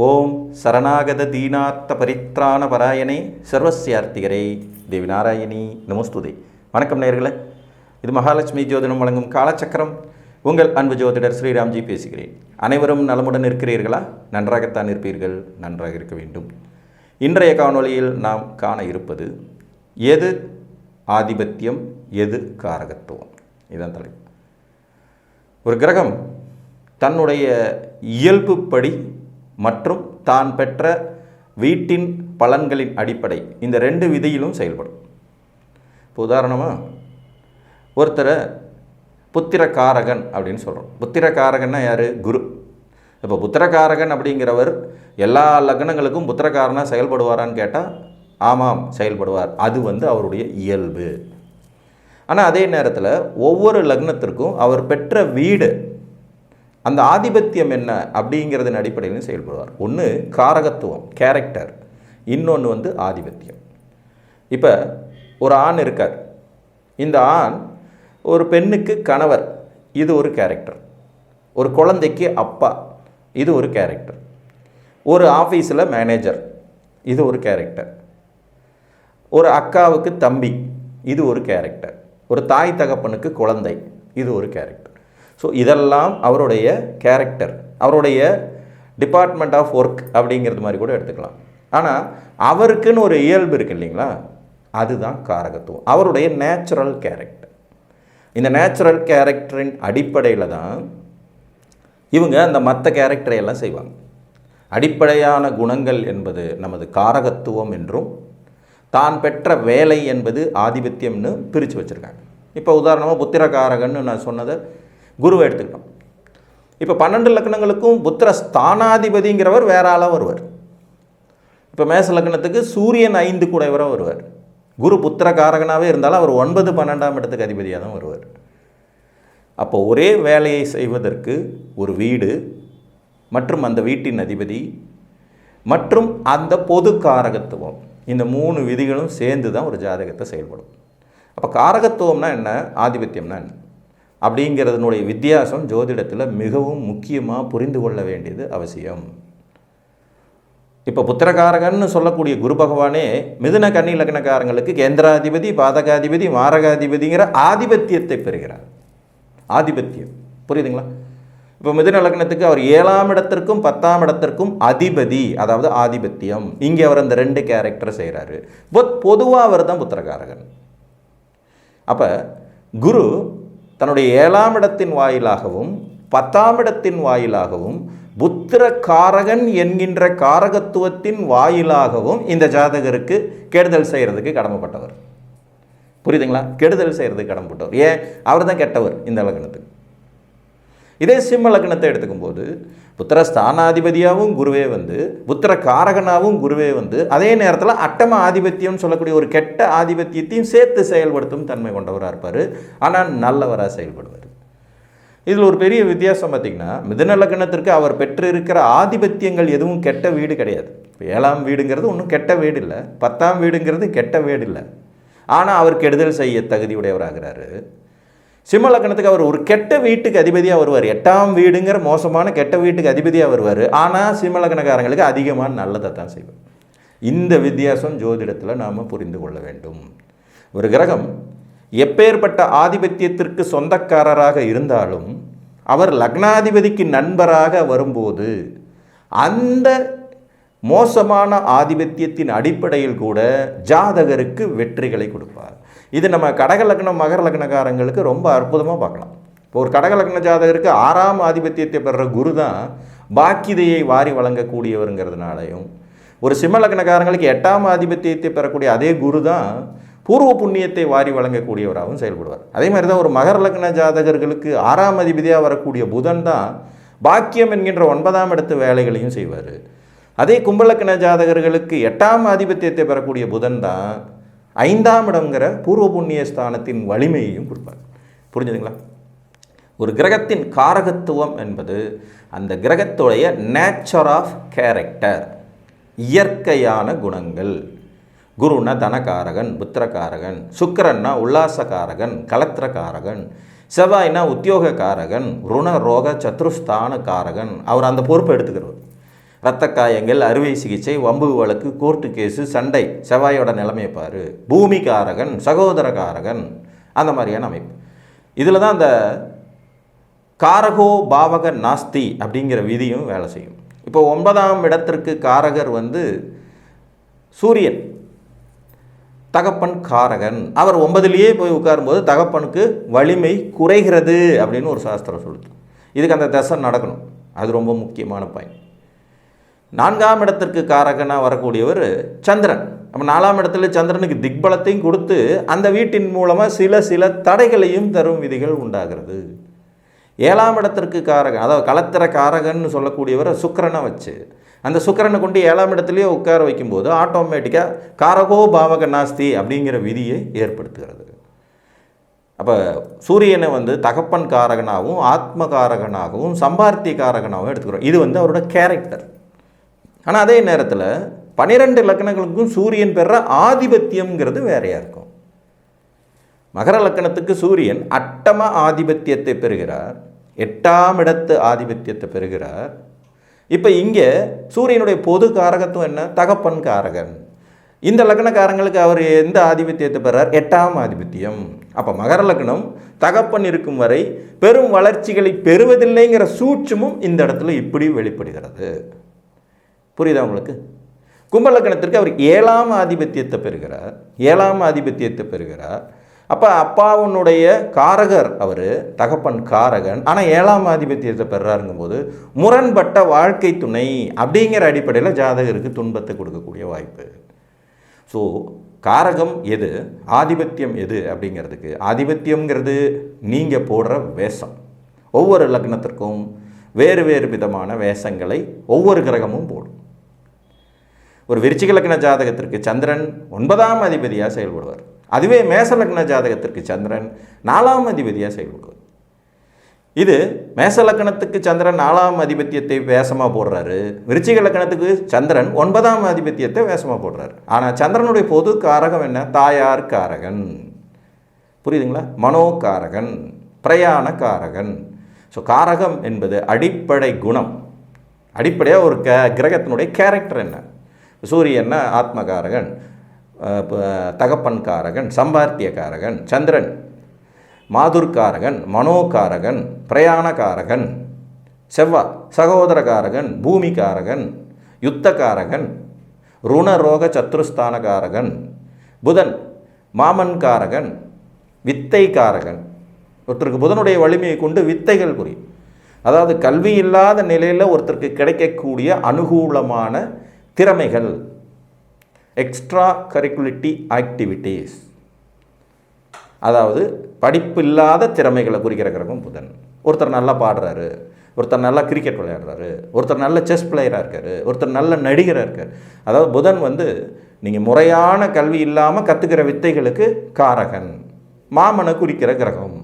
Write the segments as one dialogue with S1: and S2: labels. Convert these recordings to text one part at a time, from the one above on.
S1: ஓம் சரணாகத தீனார்த்த பரித்ராண பராயணே சர்வசியார்த்திகரே தேவி நாராயணி நமஸ்துதே. வணக்கம் நேயர்களே, இது மகாலட்சுமி ஜோதிடம் வழங்கும் காலச்சக்கரம். உங்கள் அன்பு ஜோதிடர் ஸ்ரீராம்ஜி பேசுகிறேன். அனைவரும் நலமுடன் இருக்கிறீர்களா? நன்றாகத்தான் இருப்பீர்கள், நன்றாக இருக்க வேண்டும். இன்றைய காணொளியில் நாம் காண இருப்பது எது ஆதிபத்தியம், எது காரகத்துவம். இதுதான் தலைப்பு. ஒரு கிரகம் தன்னுடைய இயல்புப்படி மற்றும் தான் பெற்ற வீட்டின் பலன்களின் அடிப்படை இந்த ரெண்டு விதியிலும் செயல்படும். இப்போ உதாரணமாக ஒருத்தரை புத்திரகாரகன் அப்படின்னு சொல்கிறோம். புத்திரகாரகன்னா யார்? குரு. இப்போ புத்திரகாரகன் அப்படிங்கிறவர் எல்லா லக்னங்களுக்கும் புத்திரகாரனாக செயல்படுவாரான்னு கேட்டால் ஆமாம், செயல்படுவார். அது அவருடைய இயல்பு. ஆனால் அதே நேரத்தில் ஒவ்வொரு லக்னத்திற்கும் அவர் பெற்ற வீடு அந்த ஆதிபத்தியம் என்ன அப்படிங்கிறதன் அடிப்படையிலும் செயல்படுவார். ஒன்று காரகத்துவம், கேரக்டர். இன்னொன்று ஆதிபத்தியம். இப்போ ஒரு ஆண் இருக்கார். இந்த ஆண் ஒரு பெண்ணுக்கு கணவர், இது ஒரு கேரக்டர். ஒரு குழந்தைக்கு அப்பா, இது ஒரு கேரக்டர். ஒரு ஆஃபீஸில் மேனேஜர், இது ஒரு கேரக்டர். ஒரு அக்காவுக்கு தம்பி, இது ஒரு கேரக்டர். ஒரு தாய் தகப்பனுக்கு குழந்தை, இது ஒரு கேரக்டர். ஸோ இதெல்லாம் அவருடைய கேரக்டர், அவருடைய டிபார்ட்மெண்ட் ஆஃப் ஒர்க் அப்படிங்கிறது மாதிரி கூட எடுத்துக்கலாம். ஆனால் அவருக்குன்னு ஒரு இயல்பு இருக்குது இல்லைங்களா, அதுதான் காரகத்துவம், அவருடைய நேச்சுரல் கேரக்டர். இந்த நேச்சுரல் கேரக்டரின் அடிப்படையில் தான் இவங்க அந்த மற்ற கேரக்டரை எல்லாம் செய்வாங்க. அடிப்படையான குணங்கள் என்பது நமது காரகத்துவம் என்றும், தான் பெற்ற வேலை என்பது ஆதிபத்தியம்னு பிரித்து வச்சுருக்காங்க. இப்போ உதாரணமாக புத்திரகாரகன்னு நான் சொன்னதை குருவை எடுத்துக்கிட்டோம். இப்போ 12 லக்னங்களுக்கும் புத்திர ஸ்தானாதிபதிங்கிறவர் வேற ஆளாக வருவார். இப்போ மேச லக்னத்துக்கு சூரியன் 5 கூடையவராக வருவார். குரு புத்திரகாரகனாகவே இருந்தாலும் அவர் 9, 12ஆம் இடத்துக்கு அதிபதியாக தான் வருவார். அப்போ ஒரே வேலையை செய்வதற்கு ஒரு வீடு மற்றும் அந்த வீட்டின் அதிபதி மற்றும் அந்த பொது காரகத்துவம், இந்த 3 விதிகளும் சேர்ந்து தான் ஒரு ஜாதகத்தை செயல்படும். அப்போ காரகத்துவம்னா என்ன, ஆதிபத்தியம்னா என்ன அப்படிங்கிறதுனுடைய வித்தியாசம் ஜோதிடத்தில் மிகவும் முக்கியமாக புரிந்து கொள்ள வேண்டியது அவசியம். இப்போ புத்திரகாரகன்னு சொல்லக்கூடிய குரு பகவானே மிதுன கன்னி லக்னக்காரங்களுக்கு கேந்திராதிபதி, பாதகாதிபதி, மாரகாதிபதிங்கிற ஆதிபத்தியத்தை பெறுகிறார். ஆதிபத்தியம் புரியுதுங்களா? இப்போ மிதுன லக்னத்துக்கு அவர் 7ஆம் இடத்திற்கும் 10ஆம் இடத்திற்கும் அதிபதி, அதாவது ஆதிபத்தியம். இங்கே அவர் அந்த 2 கேரக்டரை செய்கிறாரு. பொதுவாக அவர் தான் புத்திரகாரகன். அப்போ குரு தன்னுடைய 7ஆம் இடத்தின் வாயிலாகவும் 10ஆம் இடத்தின் வாயிலாகவும் புத்திரகாரகன் என்கின்ற காரகத்துவத்தின் வாயிலாகவும் இந்த ஜாதகருக்கு கெடுதல் செய்கிறதுக்கு கடமைப்பட்டவர். புரியுதுங்களா? கெடுதல் செய்கிறதுக்கு கடமைப்பட்டவர். ஏன்? அவர் தான் கெட்டவர் இந்த லக்னத்துக்கு. இதே சிம்ம லக்னத்தை எடுத்துக்கும் போது புத்திர ஸ்தானாதிபதியாகவும் குருவே புத்திர காரகனாகவும் குருவே அதே நேரத்தில் அட்டம ஆதிபத்தியம்னு சொல்லக்கூடிய ஒரு கெட்ட ஆதிபத்தியத்தையும் சேர்த்து செயல்படுத்தும் தன்மை கொண்டவராக இருப்பார். ஆனால் நல்லவராக செயல்படுவார். இதில் ஒரு பெரிய வித்தியாசம் பார்த்திங்கன்னா, மிதுன லக்னத்திற்கு அவர் பெற்றிருக்கிற ஆதிபத்தியங்கள் எதுவும் கெட்ட வீடு கிடையாது. இப்போ 7ஆம் வீடுங்கிறது ஒன்றும் கெட்ட வீடு இல்லை, 10ஆம் வீடுங்கிறது கெட்ட வீடு இல்லை. ஆனால் அவர் கெடுதல் செய்ய தகுதியுடையவராகிறாரு. சிம்ம லக்னத்துக்கு அவர் ஒரு கெட்ட வீட்டுக்கு அதிபதியாக வருவார். 8ஆம் வீடுங்கிற மோசமான கெட்ட வீட்டுக்கு அதிபதியாக வருவார். ஆனால் சிம்ம லக்னக்காரங்களுக்கு அதிகமான நல்லதை தான் செய்வார். இந்த வித்தியாசம் ஜோதிடத்தில் நாம் புரிந்து கொள்ள வேண்டும். ஒரு கிரகம் எப்பேற்பட்ட ஆதிபத்தியத்திற்கு சொந்தக்காரராக இருந்தாலும் அவர் லக்னாதிபதிக்கு நண்பராக வரும்போது அந்த மோசமான ஆதிபத்தியத்தின் அடிப்படையில் கூட ஜாதகருக்கு வெற்றிகளை கொடுப்பார். இது நம்ம கடக லக்னம், மகர லக்னக்காரங்களுக்கு ரொம்ப அற்புதமாக பார்க்கலாம். இப்போ ஒரு கடக லக்ன ஜாதகருக்கு 6ஆம் ஆதிபத்தியத்தை பெறுற குரு தான் பாக்கியதையை வாரி வழங்கக்கூடியவருங்கிறதுனாலையும், ஒரு சிம்ம லக்னக்காரங்களுக்கு 8ஆம் ஆதிபத்தியத்தை பெறக்கூடிய அதே குரு தான் பூர்வ புண்ணியத்தை வாரி வழங்கக்கூடியவராகவும் செயல்படுவார். அதே மாதிரி தான் ஒரு மகர லக்ன ஜாதகர்களுக்கு 6ஆம் அதிபதியாக வரக்கூடிய புதன் தான் பாக்கியம் என்கின்ற 9ஆம் இடத்து வேலைகளையும் செய்வார். அதே கும்பலக்கண ஜாதகர்களுக்கு 8ஆம் ஆதிபத்தியத்தை பெறக்கூடிய புதன் தான் 5ஆம் இடங்கிற பூர்வ புண்ணிய ஸ்தானத்தின் வலிமையையும் கொடுப்பார். புரிஞ்சுதுங்களா? ஒரு கிரகத்தின் காரகத்துவம் என்பது அந்த கிரகத்துடைய நேச்சர் ஆஃப் கேரக்டர், இயற்கையான குணங்கள். குருன்னா தனகாரகன், புத்திரகாரகன். சுக்கிரன்னா உல்லாசகாரகன், கலத்திரகாரகன். செவ்வாய்னா உத்தியோகக்காரகன், ருண ரோக சத்ருஸ்தான காரகன். அவர் அந்த பொறுப்பை எடுத்துக்கிறவர். இரத்த காயங்கள், அறுவை சிகிச்சை, வம்பு வழக்கு, கோர்ட்டு கேஸு, சண்டை, செவ்வாயோட நிலைமையை பாரு, பூமிகாரகன், சகோதரகாரகன், அந்த மாதிரியான அமைப்பு. இதில் தான் அந்த காரகோ பாவக நாஸ்தி அப்படிங்கிற விதியும் வேலை செய்யும். இப்போ 9ஆம் இடத்திற்கு காரகர் சூரியன், தகப்பன் காரகன். அவர் 9லேயே போய் உட்காரும்போது தகப்பனுக்கு வலிமை குறைகிறது அப்படின்னு ஒரு சாஸ்திரம் சொல்லுது. இதுக்கு அந்த தசை நடக்கணும். அது ரொம்ப முக்கியமான பாயிண்ட். 4ஆம் இடத்திற்கு காரகனாக வரக்கூடியவர் சந்திரன். அப்போ 4ஆம் இடத்துல சந்திரனுக்கு திக்பலத்தையும் கொடுத்து அந்த வீட்டின் மூலமாக சில தடைகளையும் தரும் விதிகள் உண்டாகிறது. 7ஆம் இடத்திற்கு காரகன், அதாவது களத்திர காரகன்னு சொல்லக்கூடியவரை சுக்கிரனை வச்சு அந்த சுக்கிரனை கொண்டு 7ஆம் இடத்துலையே உட்கார வைக்கும்போது ஆட்டோமேட்டிக்காக காரகோ பாவக நாஸ்தி அப்படிங்கிற விதியை ஏற்படுத்துகிறது. அப்போ சூரியனை தகப்பன் காரகனாகவும் ஆத்ம காரகனாகவும் சம்பார்த்திய காரகனாகவும் எடுத்துக்கிறோம். இது அவரோட கேரக்டர். ஆனால் அதே நேரத்தில் 12 லக்னங்களுக்கும் சூரியன் பெற ஆதிபத்தியம்ங்கிறது வேறையாக இருக்கும். மகர லக்கணத்துக்கு சூரியன் அட்டம ஆதிபத்தியத்தை பெறுகிறார், 8ஆம் இடத்து ஆதிபத்தியத்தை பெறுகிறார். இப்போ இங்கே சூரியனுடைய பொது காரகத்துவம் என்ன? தகப்பன் காரகன். இந்த லக்னக்காரங்களுக்கு அவர் எந்த ஆதிபத்தியத்தை பெறார்? 8ஆம் ஆதிபத்தியம். அப்போ மகர லக்னம் தகப்பன் இருக்கும் வரை பெரும் வளர்ச்சிகளை பெறுவதில்லைங்கிற சூட்சமும் இந்த இடத்துல இப்படி வெளிப்படுகிறது. புரியுதா உங்களுக்கு? கும்பலக்கணத்திற்கு அவர் 7ஆம் ஆதிபத்தியத்தை பெறுகிறார், 7ஆம் ஆதிபத்தியத்தை பெறுகிறார். அப்போ அப்பாவுனுடைய காரகர் அவர், தகப்பன் காரகன். ஆனால் 7ஆம் ஆதிபத்தியத்தை பெறாருங்கும் போது முரண்பட்ட வாழ்க்கை துணை அப்படிங்கிற அடிப்படையில் ஜாதகருக்கு துன்பத்தை கொடுக்கக்கூடிய வாய்ப்பு. ஸோ காரகம் எது, ஆதிபத்தியம் எது அப்படிங்கிறதுக்கு, ஆதிபத்தியம்ங்கிறது நீங்கள் போடுற வேஷம். ஒவ்வொரு லக்னத்திற்கும் வேறு வேறு விதமான வேஷங்களை ஒவ்வொரு கிரகமும் போடும். ஒரு விருச்சிக லக்ன ஜாதகத்திற்கு சந்திரன் 9ஆம் அதிபதியாக செயல்படுவார். அதுவே மேச லக்ன ஜாதகத்திற்கு சந்திரன் 4ஆம் அதிபதியாக செயல்படுவார். இது மேச லக்னத்துக்கு சந்திரன் 4ஆம் அதிபத்தியத்தை வேஷமாக போடுறாரு, விருச்சிக லக்னத்துக்கு சந்திரன் 9ஆம் அதிபத்தியத்தை வேஷமாக போடுறாரு. ஆனால் சந்திரனுடைய பொது காரகம் என்ன? தாயார் காரகன். புரியுதுங்களா? மனோகாரகன், பிரயாண காரகன். ஸோ காரகம் என்பது அடிப்படை குணம். அடிப்படையாக ஒரு கிரகத்தினுடைய கேரக்டர் என்ன? சூரியன்னா ஆத்மகாரகன், தகப்பன் காரகன், சம்பார்த்திய காரகன். சந்திரன் மாதுர்காரகன், மனோகாரகன், பிரயாணகாரகன். செவ்வாய் சகோதரகாரகன், பூமிகாரகன், யுத்தகாரகன், ருணரோக சத்ருஸ்தானகாரகன். புதன் மாமன்காரகன், வித்தைகாரகன். ஒருத்தருக்கு புதனுடைய வலிமையை கொண்டு வித்தைகள் புரியும். அதாவது கல்வி இல்லாத நிலையில் ஒருத்தருக்கு கிடைக்கக்கூடிய அனுகூலமான திறமைகள், எக்ஸ்ட்ரா கரிக்குலிட்டி ஆக்டிவிட்டீஸ், அதாவது படிப்பு இல்லாத திறமைகளை குறிக்கிற கிரகம் புதன். ஒருத்தர் நல்லா பாடுறாரு, ஒருத்தர் நல்லா கிரிக்கெட் விளையாடுறாரு, ஒருத்தர் நல்ல செஸ் பிளேயராக இருக்கார், ஒருத்தர் நல்ல நடிகராக இருக்கார். அதாவது புதன் நீங்கள் முறையான கல்வி இல்லாமல் கற்றுக்கிற வித்தைகளுக்கு காரகன். மாமனை குறிக்கிற கிரகம்,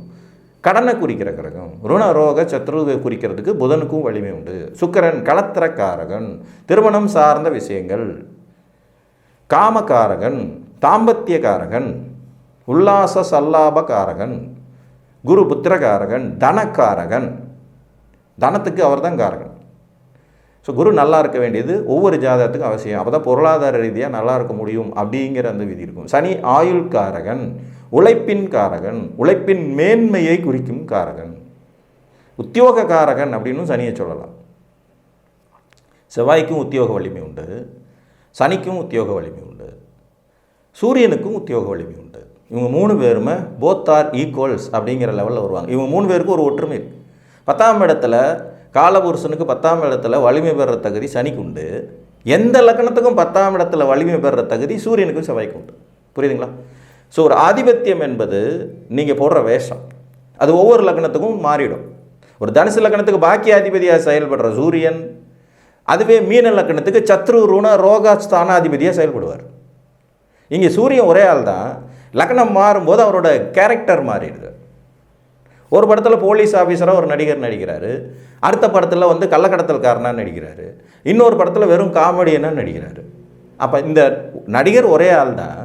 S1: கடனை குறிக்கிற கிரகம், ருணரோக சத்ருவை குறிக்கிறதுக்கு புதனுக்கும் வலிமை உண்டு. சுக்கிரன் களத்திர காரகன், திருமணம் சார்ந்த விஷயங்கள். காமகாரகன், தாம்பத்தியகாரகன், உல்லாச சல்லாபகாரகன். குரு புத்திரகாரகன், தனக்காரகன். தனத்துக்கு அவர் தான் காரகன். ஸோ குரு நல்லா இருக்க வேண்டியது ஒவ்வொரு ஜாதகத்துக்கும் அவசியம். அப்போ தான் பொருளாதார ரீதியாக நல்லா இருக்க முடியும் அப்படிங்கிற அந்த விதி இருக்கும். சனி ஆயுள்காரகன், உழைப்பின் காரகன், உழைப்பின் மேன்மையை குறிக்கும் காரகன். உத்தியோக காரகன் அப்படின்னு சனியை சொல்லலாம். செவ்வாய்க்கும் உத்தியோக வலிமை உண்டு, சனிக்கும் உத்தியோக வலிமை உண்டு, சூரியனுக்கும் உத்தியோக வலிமை உண்டு. இவங்க 3 பேருமே போத் ஆர் ஈக்குவல்ஸ் அப்படிங்கிற லெவலில் வருவாங்க. இவங்க 3 பேருக்கும் ஒரு ஒற்றுமை இருக்குது. 10ஆம் இடத்துல காலபுருஷனுக்கு 10ஆம் இடத்துல வலிமை பெறுற தகுதி சனிக்கு உண்டு. எந்த லக்னத்துக்கும் 10ஆம் இடத்துல வலிமை பெறுற தகுதி சூரியனுக்கும் செவ்வாய்க்கு உண்டு. புரியுதுங்களா? ஸோ ஒரு ஆதிபத்தியம் என்பது நீங்கள் போடுற வேஷம், அது ஒவ்வொரு லக்னத்துக்கும் மாறிடும். ஒரு தனுசு லக்னத்துக்கு பாக்கியாதிபதியாக செயல்படுற சூரியன், அதுவே மீன லக்னத்துக்கு சத்ரு ருண ரோக ஸ்தானாதிபதியாக செயல்படுவார். இங்கே சூரியன் ஒரே ஆள் தான், லக்னம் மாறும்போது அவரோட கேரக்டர் மாறிடுது. ஒரு படத்தில் போலீஸ் ஆஃபீஸராக ஒரு நடிகர் நடிக்கிறாரு, அடுத்த படத்தில் கள்ளக்கடத்தல்காரனாக நடிக்கிறாரு, இன்னொரு படத்தில் வெறும் காமெடியனாக நடிக்கிறாரு. அப்போ இந்த நடிகர் ஒரே ஆள் தான்,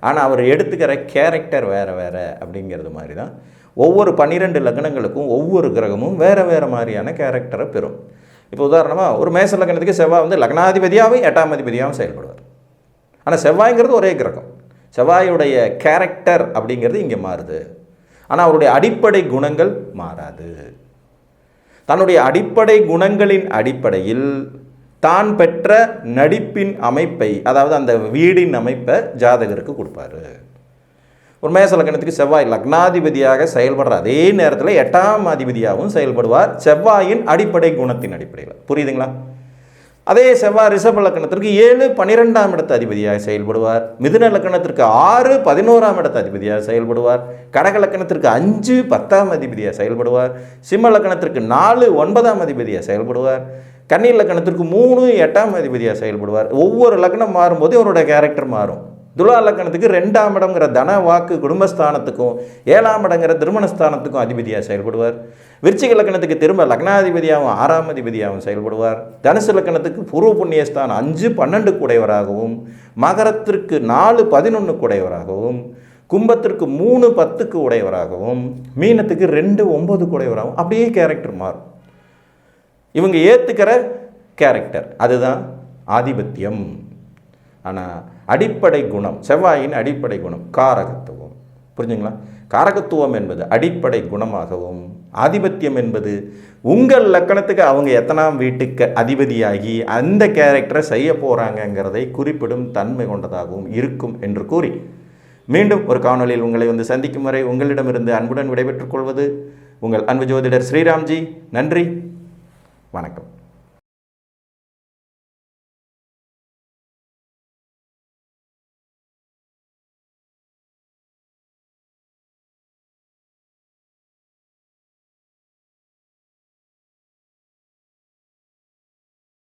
S1: ஆனால் அவர் எடுத்துக்கிற கேரக்டர் வேறு வேறு அப்படிங்கிறது மாதிரி தான் ஒவ்வொரு 12 லக்னங்களுக்கும் ஒவ்வொரு கிரகமும் வேறு வேறு மாதிரியான கேரக்டரை பெறும். இப்போ உதாரணமாக ஒரு மேச லக்னத்துக்கு செவ்வாய் வந்து லக்னாதிபதியாகவும் 8ஆம் அதிபதியாகவும் செயல்படுவார். ஆனால் செவ்வாய்ங்கிறது ஒரே கிரகம். செவ்வாயுடைய கேரக்டர் அப்படிங்கிறது இங்கே மாறுது. ஆனால் அவருடைய அடிப்படை குணங்கள் மாறாது. தன்னுடைய அடிப்படை குணங்களின் அடிப்படையில் தான் பெற்ற நடிப்பின் அமைப்பை, அதாவது அந்த வீடின் அமைப்பை ஜாதகருக்கு கொடுப்பாரு. ஒரு மேச லக்னத்துக்கு செவ்வாய் லக்னாதிபதியாக செயல்படுற அதே நேரத்தில் 8ஆம் அதிபதியாகவும் செயல்படுவார், செவ்வாயின் அடிப்படை குணத்தின் அடிப்படையில். புரியுதுங்களா? அதே செவ்வாய் ரிஷப லக்னத்திற்கு 7 12ஆம் இடத்து அதிபதியாக செயல்படுவார், மிதுன லக்னத்திற்கு 6 11ஆம் இடத்து அதிபதியாக செயல்படுவார், கடக லக்னத்திற்கு 5 10ஆம் அதிபதியாக செயல்படுவார், சிம்ம லக்னத்திற்கு 4 9ஆம் அதிபதியாக செயல்படுவார், கன்னி லக்னத்திற்கு 3 8ஆம் அதிபதியாக செயல்படுவார். ஒவ்வொரு லக்னம் மாறும்போது அவருடைய கேரக்டர் மாறும். துலா லக்னத்துக்கு 2ஆம் இடம்ங்கிற தன வாக்கு குடும்பஸ்தானத்துக்கும் 7ஆம் இடங்கிற திருமணஸ்தானத்துக்கும் அதிபதியாக செயல்படுவார். விருச்சிக லக்னத்துக்கு திரும்ப லக்னாதிபதியாகவும் 6ஆம் அதிபதியாகவும் செயல்படுவார். தனுசு லக்னத்துக்கு பூர்வ புண்ணியஸ்தானம் 5 12 கூடையவராகவும், மகரத்திற்கு 4 11 கூடையவராகவும், கும்பத்திற்கு 3 10க்கு உடையவராகவும், மீனத்துக்கு 2 9 கூடையவராகவும் அப்படியே கேரக்டர் மாறும். இவங்க ஏற்றுக்கிற கேரக்டர் அதுதான் ஆதிபத்தியம். ஆனால் அடிப்படை குணம், செவ்வாயின் அடிப்படை குணம் காரகத்துவம். புரிஞ்சுங்களா? காரகத்துவம் என்பது அடிப்படை குணமாகவும், ஆதிபத்தியம் என்பது உங்கள் லக்கணத்துக்கு அவங்க எத்தனாம் வீட்டுக்கு அதிபதியாகி அந்த கேரக்டரை செய்ய போகிறாங்கங்கிறதை குறிப்பிடும் தன்மை கொண்டதாகவும் இருக்கும் என்று கூறி, மீண்டும் ஒரு காணொலியில் உங்களை வந்து சந்திக்கும் வரை உங்களிடமிருந்து அன்புடன் விடைபெற்றுக் கொள்வது உங்கள் அன்பு ஜோதிடர் ஸ்ரீராம்ஜி. நன்றி, வணக்கம்.